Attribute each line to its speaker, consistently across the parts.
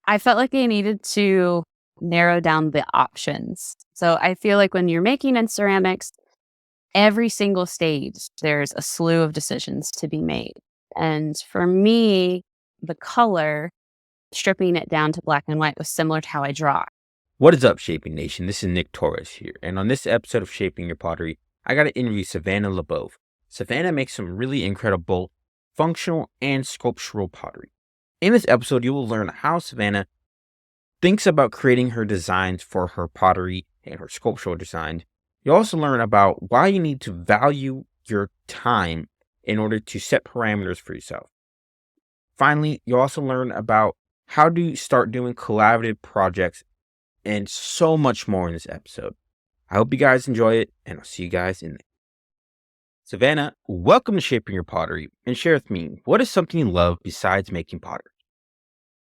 Speaker 1: I felt like I needed to narrow down the options. So I feel like when you're making in ceramics, every single stage, there's a slew of decisions to be made. And for me, the color, stripping it down to black and white was similar to how I draw.
Speaker 2: What is up, Shaping Nation? This is Nick Torres here, and on this episode of Shaping Your Pottery, I got to interview Savanna LaBauve. Savanna makes some really incredible functional and sculptural pottery. In this episode, you will learn how Savanna thinks about creating her designs for her pottery and her sculptural designs. You'll also learn about why you need to value your time in order to set parameters for yourself. Finally, you'll also learn about how to start doing collaborative projects and so much more in this episode. I hope you guys enjoy it, and I'll see you guys in there. Savanna, welcome to Shaping Your Pottery, and share with me, what is something you love besides making pottery?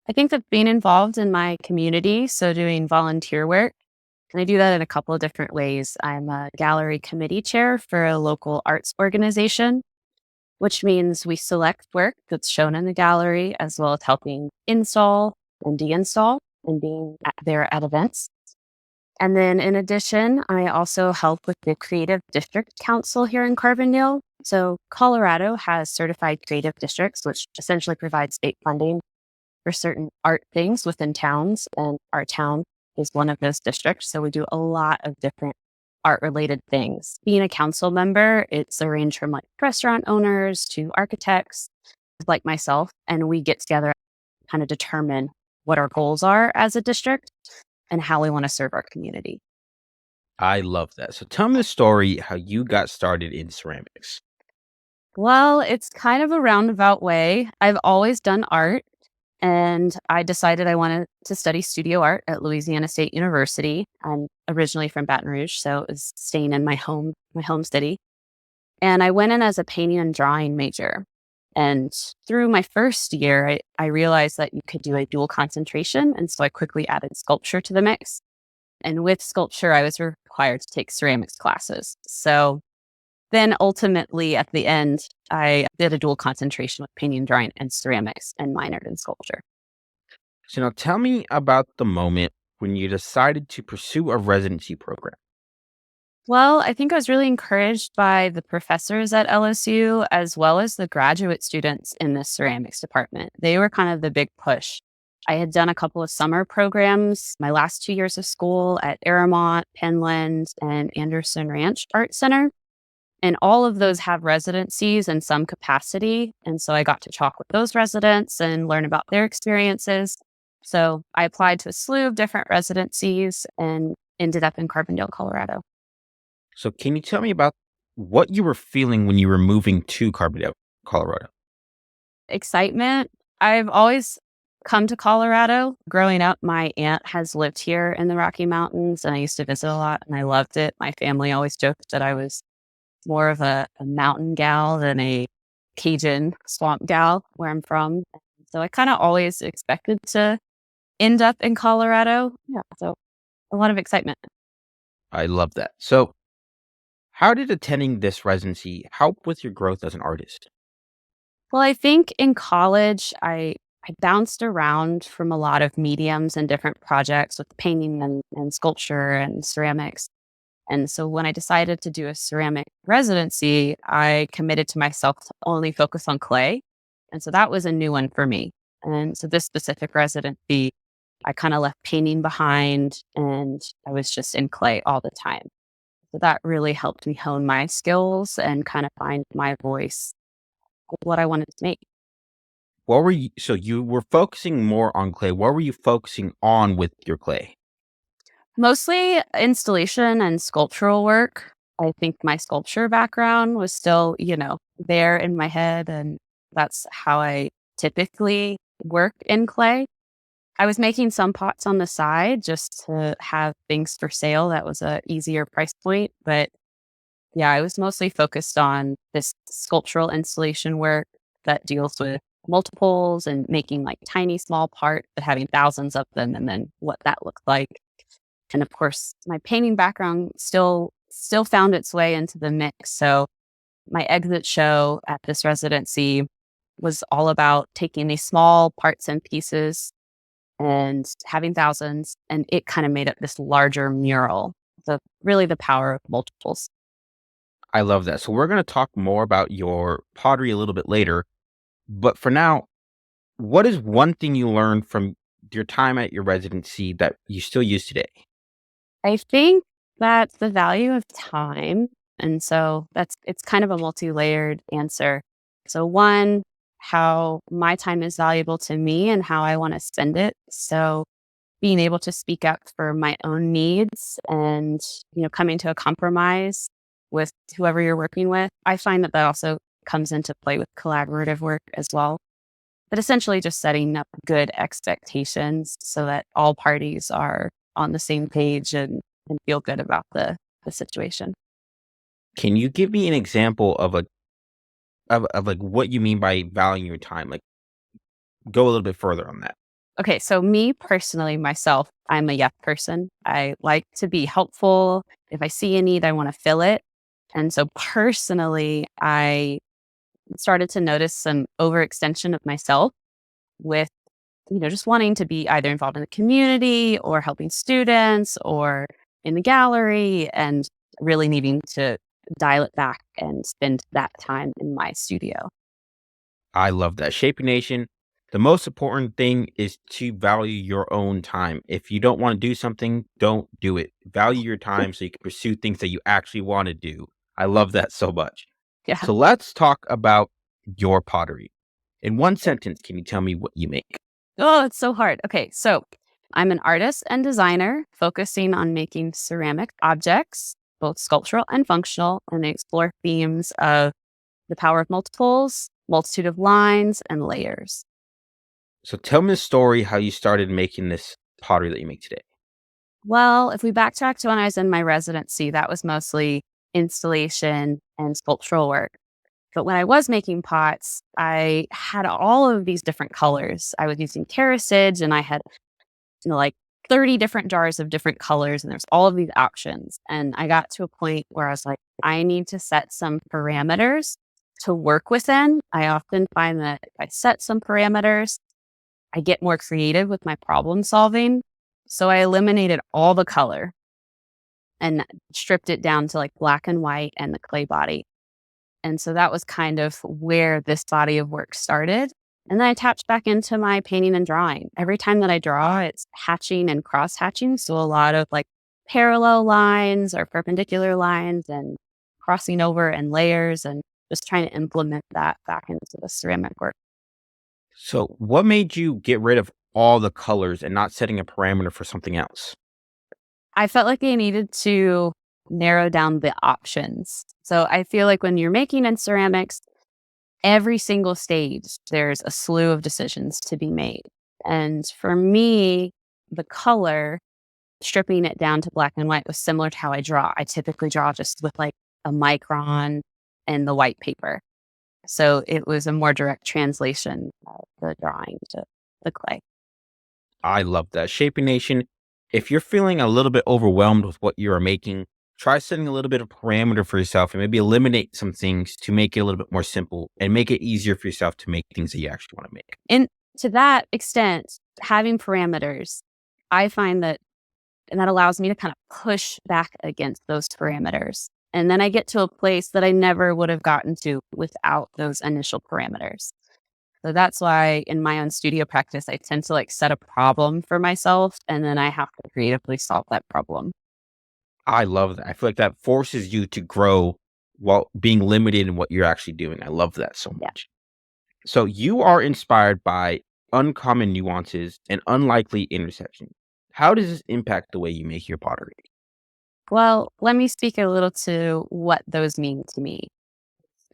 Speaker 1: I think that being involved in my community, so doing volunteer work, and I do that in a couple of different ways. I'm a gallery committee chair for a local arts organization, which means we select work that's shown in the gallery, as well as helping install and deinstall and being there at events. And then in addition, I also help with the Creative District Council here in Carbondale. So Colorado has certified creative districts, which essentially provides state funding for certain art things within towns. And our town is one of those districts. So we do a lot of different art related things. Being a council member, it's a range from like restaurant owners to architects like myself. And we get together and kind of determine what our goals are as a district and how we want to serve our community.
Speaker 2: I love that. So tell me the story how you got started in ceramics.
Speaker 1: Well, it's kind of a roundabout way. I've always done art, and I decided I wanted to study studio art at Louisiana State University. I'm originally from Baton Rouge, so it was staying in my home city. And I went in as a painting and drawing major. And through my first year, I realized that you could do a dual concentration. And so I quickly added sculpture to the mix. And with sculpture, I was required to take ceramics classes. So then ultimately at the end, I did a dual concentration with painting, drawing, and ceramics and minored in sculpture.
Speaker 2: So now tell me about the moment when you decided to pursue a residency program.
Speaker 1: Well, I think I was really encouraged by the professors at LSU as well as the graduate students in the ceramics department. They were kind of the big push. I had done a couple of summer programs my last 2 years of school at Aramont, Penland, and Anderson Ranch Art Center. And all of those have residencies in some capacity. And so I got to talk with those residents and learn about their experiences. So I applied to a slew of different residencies and ended up in Carbondale, Colorado.
Speaker 2: So can you tell me about what you were feeling when you were moving to Carbondale, Colorado?
Speaker 1: Excitement. I've always come to Colorado. Growing up, my aunt has lived here in the Rocky Mountains, and I used to visit a lot, and I loved it. My family always joked that I was more of a mountain gal than a Cajun swamp gal where I'm from. So I kind of always expected to end up in Colorado. Yeah, so a lot of excitement.
Speaker 2: I love that. So how did attending this residency help with your growth as an artist?
Speaker 1: Well, I think in college, I bounced around from a lot of mediums and different projects with painting and sculpture and ceramics. And so when I decided to do a ceramic residency, I committed to myself to only focus on clay. And so that was a new one for me. And so this specific residency, I kind of left painting behind and I was just in clay all the time. So that really helped me hone my skills and kind of find my voice of what I wanted to make.
Speaker 2: So you were focusing more on clay. What were you focusing on with your clay?
Speaker 1: Mostly installation and sculptural work. I think my sculpture background was still, there in my head. And that's how I typically work in clay. I was making some pots on the side just to have things for sale. That was a easier price point. But yeah, I was mostly focused on this sculptural installation work that deals with multiples and making like tiny, small parts, but having thousands of them and then what that looked like. And of course, my painting background still found its way into the mix. So my exit show at this residency was all about taking these small parts and pieces and having thousands. And it kind of made up this larger mural. So, really, the power of multiples.
Speaker 2: I love that. So we're going to talk more about your pottery a little bit later. But for now, what is one thing you learned from your time at your residency that you still use today?
Speaker 1: I think that's the value of time. And so it's kind of a multi-layered answer. So one, how my time is valuable to me and how I want to spend it. So being able to speak up for my own needs and, coming to a compromise with whoever you're working with. I find that also comes into play with collaborative work as well. But essentially just setting up good expectations so that all parties are on the same page and feel good about the situation.
Speaker 2: Can you give me an example of like what you mean by valuing your time? Like go a little bit further on that.
Speaker 1: Okay, so me personally, myself, I'm a yes person. I like to be helpful. If I see a need, I want to fill it. And so personally, I started to notice some overextension of myself with, just wanting to be either involved in the community or helping students or in the gallery and really needing to dial it back and spend that time in my studio.
Speaker 2: I love that. Shaping Nation, the most important thing is to value your own time. If you don't want to do something, don't do it. Value your time so you can pursue things that you actually want to do. I love that so much.
Speaker 1: Yeah.
Speaker 2: So let's talk about your pottery. In one sentence, can you tell me what you make?
Speaker 1: Oh, it's so hard. Okay, so I'm an artist and designer focusing on making ceramic objects, both sculptural and functional, and I explore themes of the power of multiples, multitude of lines, and layers.
Speaker 2: So tell me the story how you started making this pottery that you make today.
Speaker 1: Well, if we backtrack to when I was in my residency, that was mostly installation and sculptural work. But when I was making pots, I had all of these different colors. I was using terracage and I had, like 30 different jars of different colors, and there's all of these options. And I got to a point where I was like, I need to set some parameters to work within. I often find that if I set some parameters, I get more creative with my problem solving. So I eliminated all the color and stripped it down to like black and white and the clay body. And so that was kind of where this body of work started. And then I attached back into my painting and drawing. Every time that I draw, it's hatching and cross hatching. So a lot of like parallel lines or perpendicular lines and crossing over and layers and just trying to implement that back into the ceramic work.
Speaker 2: So what made you get rid of all the colors and not setting a parameter for something else?
Speaker 1: I felt like I needed to narrow down the options. So I feel like when you're making in ceramics, every single stage, there's a slew of decisions to be made. And for me, the color, stripping it down to black and white was similar to how I draw. I typically draw just with like a micron and the white paper. So it was a more direct translation of the drawing to the clay.
Speaker 2: I love that. Shaping Nation, if you're feeling a little bit overwhelmed with what you are making, try setting a little bit of parameter for yourself and maybe eliminate some things to make it a little bit more simple and make it easier for yourself to make things that you actually want to make.
Speaker 1: And to that extent, having parameters, I find that, and that allows me to kind of push back against those parameters. And then I get to a place that I never would have gotten to without those initial parameters. So that's why in my own studio practice, I tend to like set a problem for myself and then I have to creatively solve that problem.
Speaker 2: I love that. I feel like that forces you to grow while being limited in what you're actually doing. I love that so
Speaker 1: Yeah.
Speaker 2: much. So you are inspired by uncommon nuances and unlikely intersections. How does this impact the way you make your pottery?
Speaker 1: Well, let me speak a little to what those mean to me.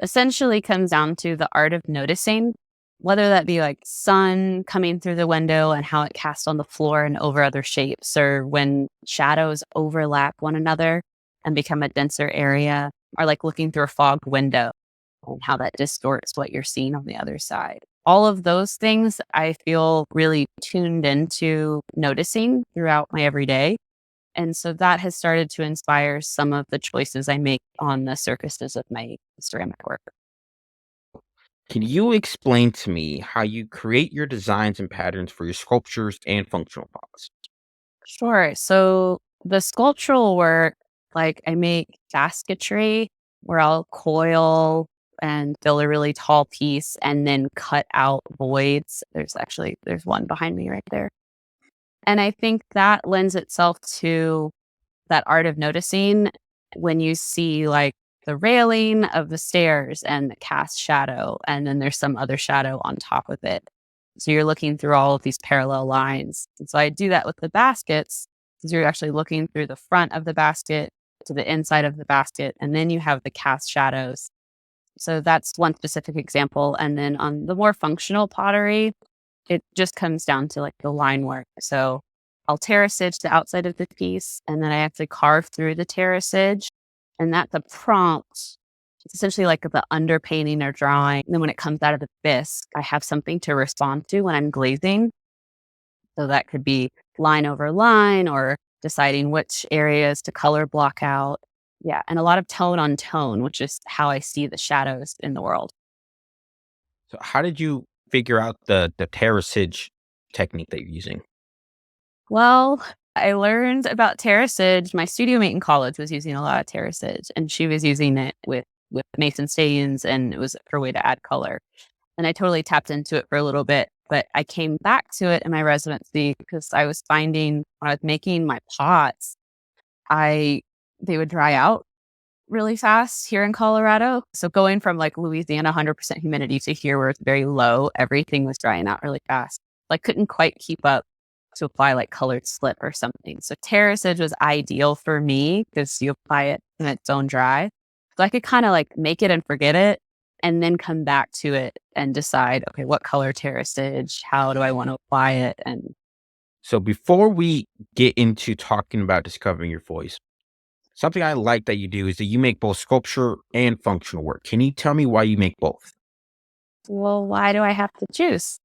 Speaker 1: Essentially comes down to the art of noticing, whether that be like sun coming through the window and how it casts on the floor and over other shapes, or when shadows overlap one another and become a denser area, or like looking through a fogged window and how that distorts what you're seeing on the other side. All of those things I feel really tuned into noticing throughout my everyday. And so that has started to inspire some of the choices I make on the surfaces of my ceramic work.
Speaker 2: Can you explain to me how you create your designs and patterns for your sculptures and functional pots?
Speaker 1: Sure. So the sculptural work, like I make basketry where I'll coil and fill a really tall piece and then cut out voids. There's one behind me right there. And I think that lends itself to that art of noticing when you see like the railing of the stairs and the cast shadow, and then there's some other shadow on top of it. So you're looking through all of these parallel lines. And so I do that with the baskets because you're actually looking through the front of the basket to the inside of the basket, and then you have the cast shadows. So that's one specific example. And then on the more functional pottery, it just comes down to like the line work. So I'll terracage the outside of the piece and then I actually carve through the terracage. And that's a prompt. It's essentially like the underpainting or drawing. And then when it comes out of the bisque, I have something to respond to when I'm glazing. So that could be line over line or deciding which areas to color block out. Yeah. And a lot of tone on tone, which is how I see the shadows in the world.
Speaker 2: So how did you figure out the terracage technique that you're using?
Speaker 1: Well, I learned about terracage. My studio mate in college was using a lot of terracage, and she was using it with mason stains, and it was her way to add color. And I totally tapped into it for a little bit, but I came back to it in my residency because I was finding when I was making my pots, I they would dry out really fast here in Colorado. So going from like Louisiana 100% humidity to here where it's very low, everything was drying out really fast. Like couldn't quite keep up to apply like colored slip or something. So terracage was ideal for me because you apply it and it's own dry. So I could kind of like make it and forget it and then come back to it and decide, okay, what color terracage? How do I want to apply it? And
Speaker 2: So before we get into talking about discovering your voice, something I like that you do is that you make both sculpture and functional work. Can you tell me why you make both?
Speaker 1: well, why do I have to choose?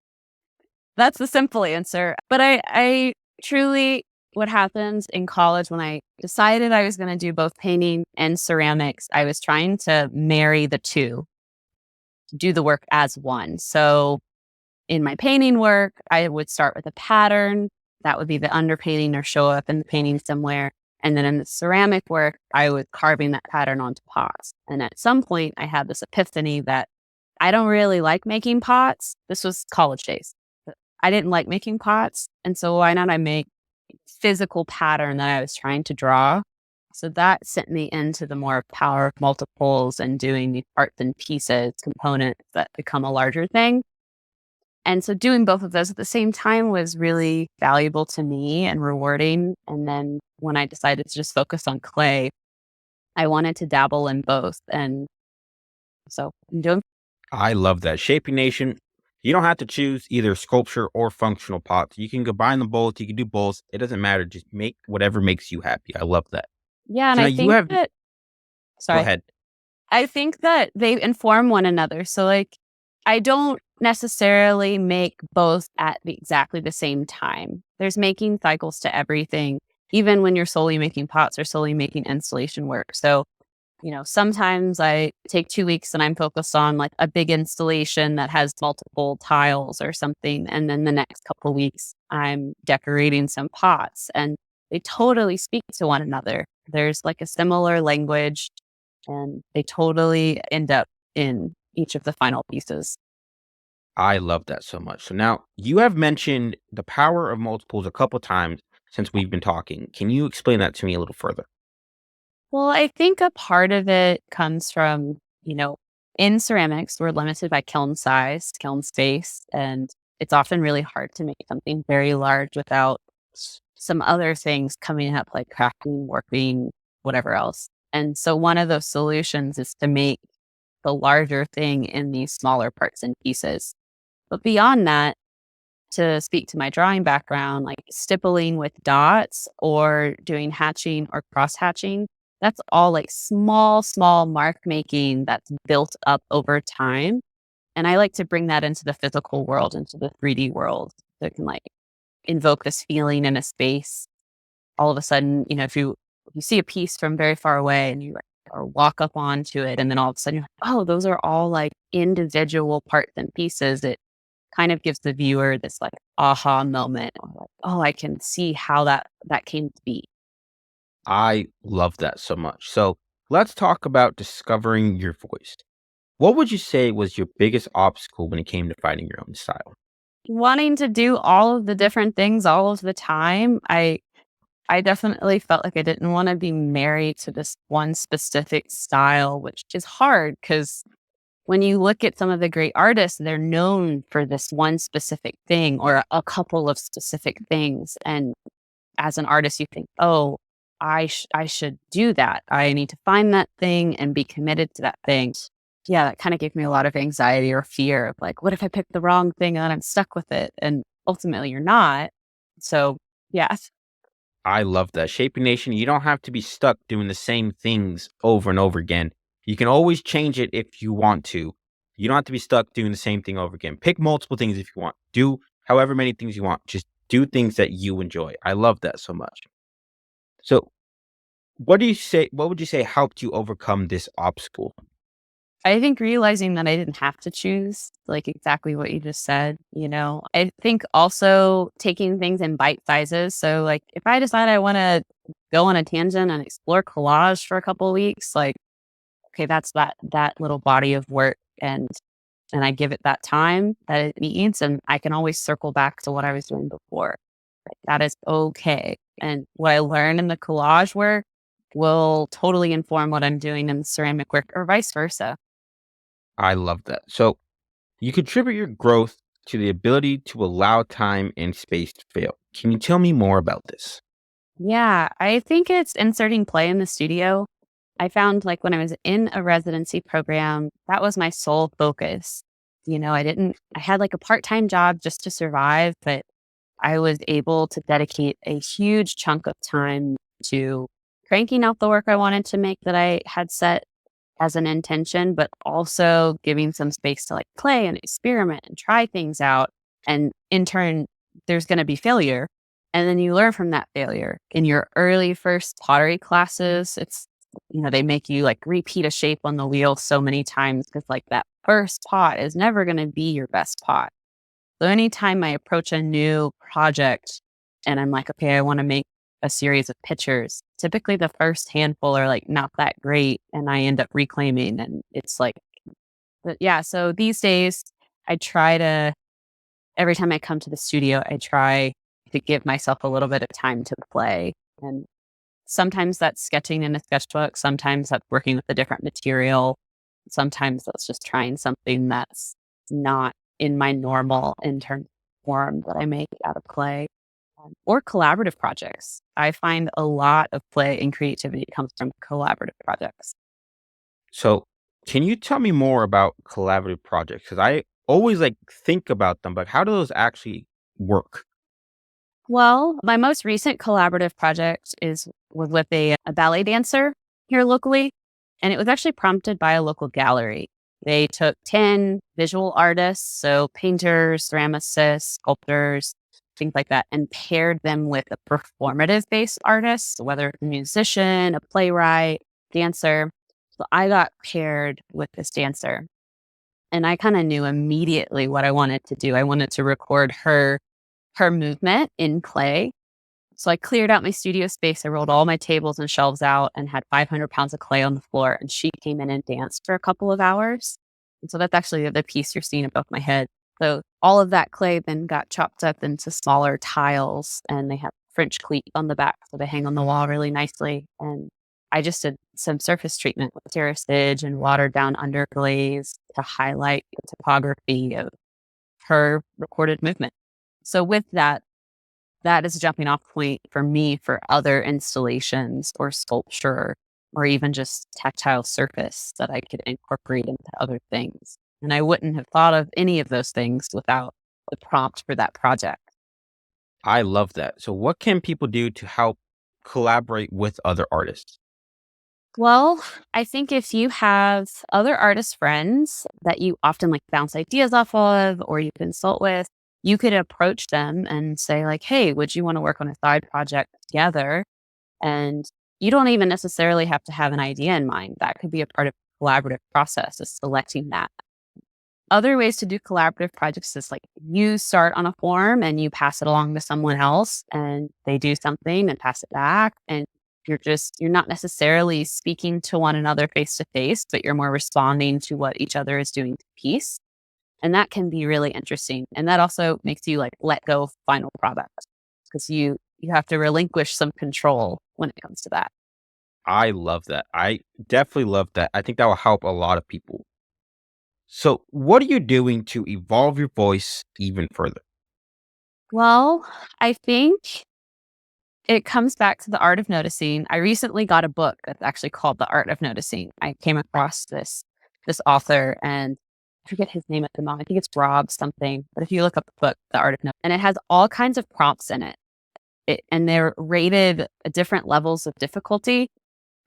Speaker 1: That's the simple answer. But I truly, what happens in college when I decided I was going to do both painting and ceramics, I was trying to marry the two, do the work as one. So in my painting work, I would start with a pattern that would be the underpainting or show up in the painting somewhere. And then in the ceramic work, I was carving that pattern onto pots. And at some point, I had this epiphany that I don't really like making pots. This was college days. I didn't like making pots. And so why not I make physical pattern that I was trying to draw? So that sent me into the more power of multiples and doing the parts and pieces, components that become a larger thing. And so doing both of those at the same time was really valuable to me and rewarding. And then when I decided to just focus on clay, I wanted to dabble in both. And so I'm doing.
Speaker 2: I love that. Shaping Nation, you don't have to choose either sculpture or functional pots. You can combine them both. You can do both. It doesn't matter. Just make whatever makes you happy. I love that.
Speaker 1: Yeah. And
Speaker 2: So
Speaker 1: I
Speaker 2: now you
Speaker 1: think
Speaker 2: have,
Speaker 1: that,
Speaker 2: go
Speaker 1: sorry,
Speaker 2: ahead.
Speaker 1: I think that they inform one another. So, like, I don't necessarily make both at exactly the same time. There's making cycles to everything, even when you're solely making pots or solely making installation work. So, sometimes I take 2 weeks and I'm focused on like a big installation that has multiple tiles or something. And then the next couple of weeks, I'm decorating some pots and they totally speak to one another. There's like a similar language and they totally end up in each of the final pieces.
Speaker 2: I love that so much. So now you have mentioned the power of multiples a couple times since we've been talking. Can you explain that to me a little further?
Speaker 1: Well, I think a part of it comes from, in ceramics, we're limited by kiln size, kiln space, and it's often really hard to make something very large without some other things coming up like cracking, warping, whatever else. And so one of those solutions is to make the larger thing in these smaller parts and pieces. But beyond that, to speak to my drawing background, like stippling with dots or doing hatching or cross hatching, that's all like small, small mark making that's built up over time. And I like to bring that into the physical world, into the 3D world. So it can like invoke this feeling in a space. All of a sudden, if you see a piece from very far away and you like or walk up onto it. And then all of a sudden you're like, oh, those are all like individual parts and pieces. It kind of gives the viewer this like aha moment. Or like, oh, I can see how that came to be.
Speaker 2: I love that so much. So let's talk about discovering your voice. What would you say was your biggest obstacle when it came to finding your own style?
Speaker 1: Wanting to do all of the different things all of the time, I definitely felt like I didn't want to be married to this one specific style, which is hard because when you look at some of the great artists, they're known for this one specific thing or a couple of specific things. And as an artist, you think, oh, I should do that. I need to find that thing and be committed to that thing. Yeah, that kind of gave me a lot of anxiety or fear of like, what if I pick the wrong thing and I'm stuck with it? And ultimately, you're not. So, yeah.
Speaker 2: I love that. Shaping Nation, you don't have to be stuck doing the same things over and over again. You can always change it if you want to. You don't have to be stuck doing the same thing over again. Pick multiple things if you want. Do however many things you want. Just do things that you enjoy. I love that so much. So, what would you say helped you overcome this obstacle?
Speaker 1: I think realizing that I didn't have to choose, like exactly what you just said, I think also taking things in bite sizes. So, like, if I decide I want to go on a tangent and explore collage for a couple of weeks, like, okay, that's that little body of work, and I give it that time that it needs, and I can always circle back to what I was doing before. Like, that is okay. And what I learn in the collage work will totally inform what I'm doing in the ceramic work, or vice versa.
Speaker 2: I love that. So, you contribute your growth to the ability to allow time and space to fail. Can you tell me more about this?
Speaker 1: Yeah, I think it's inserting play in the studio. I found like when I was in a residency program, that was my sole focus. I had like a part time job just to survive, but I was able to dedicate a huge chunk of time to cranking out the work I wanted to make that I had set as an intention, but also giving some space to like play and experiment and try things out. And in turn, there's going to be failure. And then you learn from that failure. In your early first pottery classes, they make you like repeat a shape on the wheel so many times because like that first pot is never going to be your best pot. So anytime I approach a new project and I'm like, okay, I want to make a series of pictures, typically the first handful are like not that great and I end up reclaiming and it's like, but yeah. So these days I try to, every time I come to the studio, I try to give myself a little bit of time to play. And sometimes that's sketching in a sketchbook. Sometimes that's working with a different material. Sometimes that's just trying something that's not in my normal intern form that I make out of clay, or collaborative projects. I find a lot of play and creativity comes from collaborative projects.
Speaker 2: So, can you tell me more about collaborative projects? Because I always like think about them, but how do those actually work?
Speaker 1: Well, my most recent collaborative project was with a ballet dancer here locally, and it was actually prompted by a local gallery. They took 10 visual artists, so painters, ceramicists, sculptors, things like that, and paired them with a performative based artist, whether it's a musician, a playwright, dancer. So I got paired with this dancer, and I kind of knew immediately what I wanted to do. I wanted to record her movement in clay. So I cleared out my studio space. I rolled all my tables and shelves out and had 500 pounds of clay on the floor. And she came in and danced for a couple of hours. And so that's actually the piece you're seeing above my head. So all of that clay then got chopped up into smaller tiles and they have French cleat on the back. So they hang on the wall really nicely. And I just did some surface treatment with terracage and watered down underglaze to highlight the topography of her recorded movement. So with that, that is a jumping off point for me for other installations or sculpture or even just tactile surface that I could incorporate into other things. And I wouldn't have thought of any of those things without the prompt for that project.
Speaker 2: I love that. So, what can people do to help collaborate with other artists?
Speaker 1: Well, I think if you have other artist friends that you often like bounce ideas off of or you consult with, you could approach them and say like, "Hey, would you want to work on a side project together?" And you don't even necessarily have to have an idea in mind. That could be a part of the collaborative process, is selecting that. Other ways to do collaborative projects is like you start on a form and you pass it along to someone else and they do something and pass it back. And you're not necessarily speaking to one another face to face, but you're more responding to what each other is doing to piece. And that can be really interesting. And that also makes you like let go of final product because you have to relinquish some control when it comes to that.
Speaker 2: I love that. I definitely love that. I think that will help a lot of people. So, what are you doing to evolve your voice even further?
Speaker 1: Well, I think it comes back to the art of noticing. I recently got a book that's actually called The Art of Noticing. I came across this author and I forget his name at the moment. I think it's Rob something. But if you look up the book, The Art of Noticing, and it has all kinds of prompts in it, and they're rated at different levels of difficulty.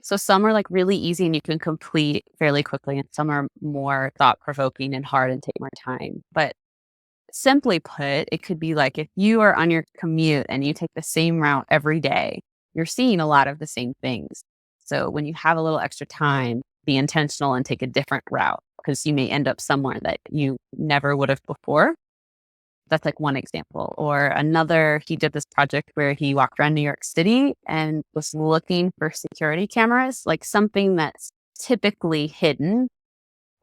Speaker 1: So some are like really easy and you can complete fairly quickly, and some are more thought provoking and hard and take more time. But simply put, it could be like if you are on your commute and you take the same route every day, you're seeing a lot of the same things. So when you have a little extra time, be intentional and take a different route because you may end up somewhere that you never would have before. That's like one example. Or another, he did this project where he walked around New York City and was looking for security cameras, like something that's typically hidden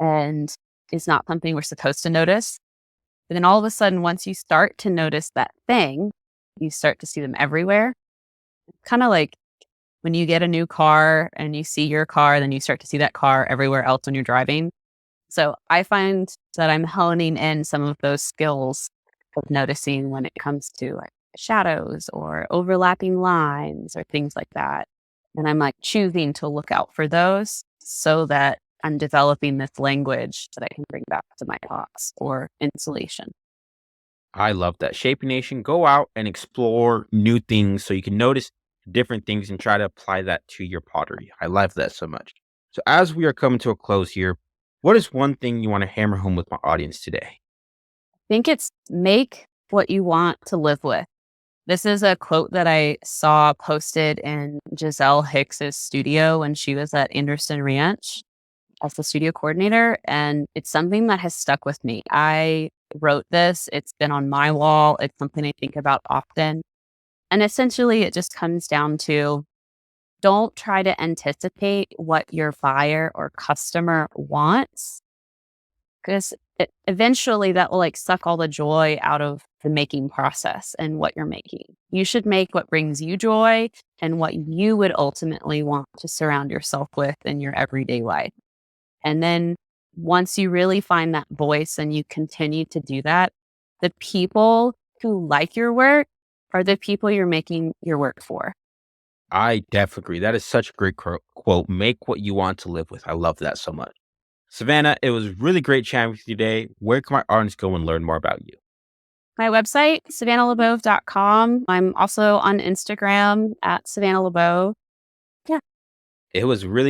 Speaker 1: and is not something we're supposed to notice. But then all of a sudden, once you start to notice that thing, you start to see them everywhere. Kind of like when you get a new car and you see your car, then you start to see that car everywhere else when you're driving. So I find that I'm honing in some of those skills of noticing when it comes to like shadows or overlapping lines or things like that. And I'm like choosing to look out for those so that I'm developing this language that I can bring back to my talks or installation.
Speaker 2: I love that. Shaping Nation, go out and explore new things so you can notice different things and try to apply that to your pottery. I love that so much. So, as we are coming to a close here, what is one thing you want to hammer home with my audience today?
Speaker 1: Think it's make what you want to live with. This is a quote that I saw posted in Giselle Hicks's studio when she was at Anderson Ranch as the studio coordinator. And it's something that has stuck with me. I wrote this, it's been on my wall, it's something I think about often. And essentially, it just comes down to don't try to anticipate what your buyer or customer wants because eventually that will like suck all the joy out of the making process and what you're making. You should make what brings you joy and what you would ultimately want to surround yourself with in your everyday life. And then once you really find that voice and you continue to do that, the people who like your work are the people you're making your work for.
Speaker 2: I definitely agree. That is such a great quote. Make what you want to live with. I love that so much. Savannah, it was really great chatting with you today. Where can my audience go and learn more about you?
Speaker 1: My website, savannalabauve.com. I'm also on Instagram at Savanna LaBauve. Yeah.
Speaker 2: It was really